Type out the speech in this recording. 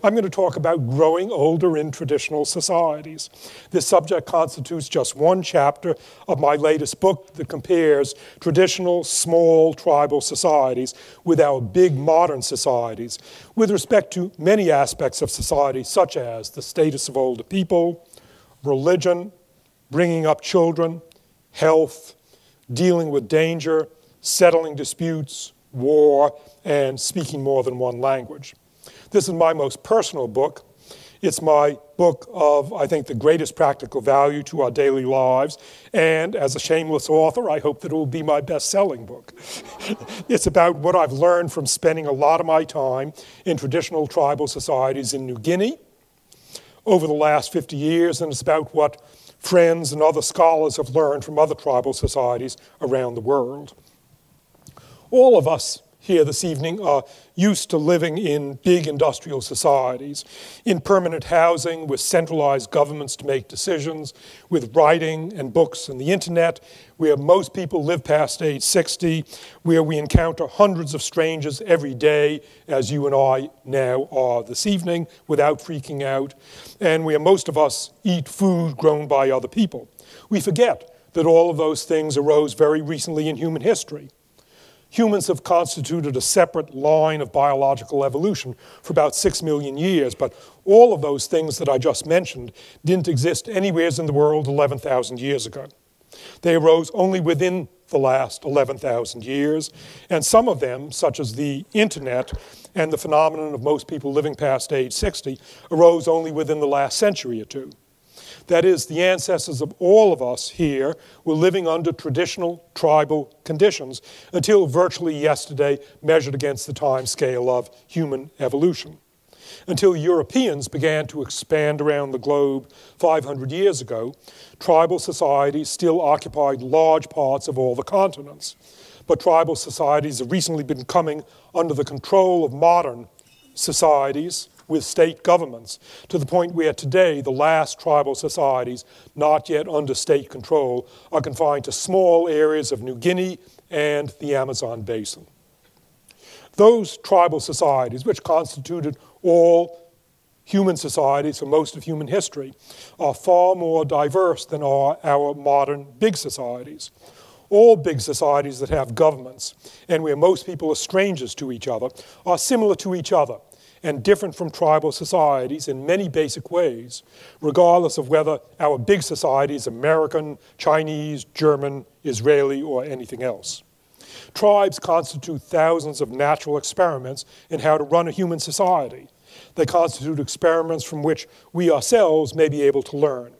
I'm going to talk about growing older in traditional societies. This subject constitutes just one chapter of my latest book that compares traditional, small, tribal societies with our big modern societies with respect to many aspects of society, such as the status of older people, religion, bringing up children, health, dealing with danger, settling disputes, war, and speaking more than one language. This is my most personal book. It's my book of, I think, the greatest practical value to our daily lives. And as a shameless author, I hope that it will be my best-selling book. It's about what I've learned from spending a lot of my time in traditional tribal societies in New Guinea over the last 50 years, and it's about what friends and other scholars have learned from other tribal societies around the world. All of us here this evening are used to living in big industrial societies, in permanent housing with centralized governments to make decisions, with writing and books and the internet, where most people live past age 60, where we encounter hundreds of strangers every day, as you and I now are this evening, without freaking out, and where most of us eat food grown by other people. We forget that all of those things arose very recently in human history. Humans have constituted a separate line of biological evolution for about 6 million years, but all of those things that I just mentioned didn't exist anywhere in the world 11,000 years ago. They arose only within the last 11,000 years, and some of them, such as the internet and the phenomenon of most people living past age 60, arose only within the last century or two. That is, the ancestors of all of us here were living under traditional tribal conditions until virtually yesterday, measured against the time scale of human evolution. Until Europeans began to expand around the globe 500 years ago, tribal societies still occupied large parts of all the continents. But tribal societies have recently been coming under the control of modern societies with state governments, to the point where today the last tribal societies not yet under state control are confined to small areas of New Guinea and the Amazon basin. Those tribal societies, which constituted all human societies for most of human history, are far more diverse than are our modern big societies. All big societies that have governments, and where most people are strangers to each other, are similar to each other and different from tribal societies in many basic ways, regardless of whether our big society is American, Chinese, German, Israeli, or anything else. Tribes constitute thousands of natural experiments in how to run a human society. They constitute experiments from which we ourselves may be able to learn.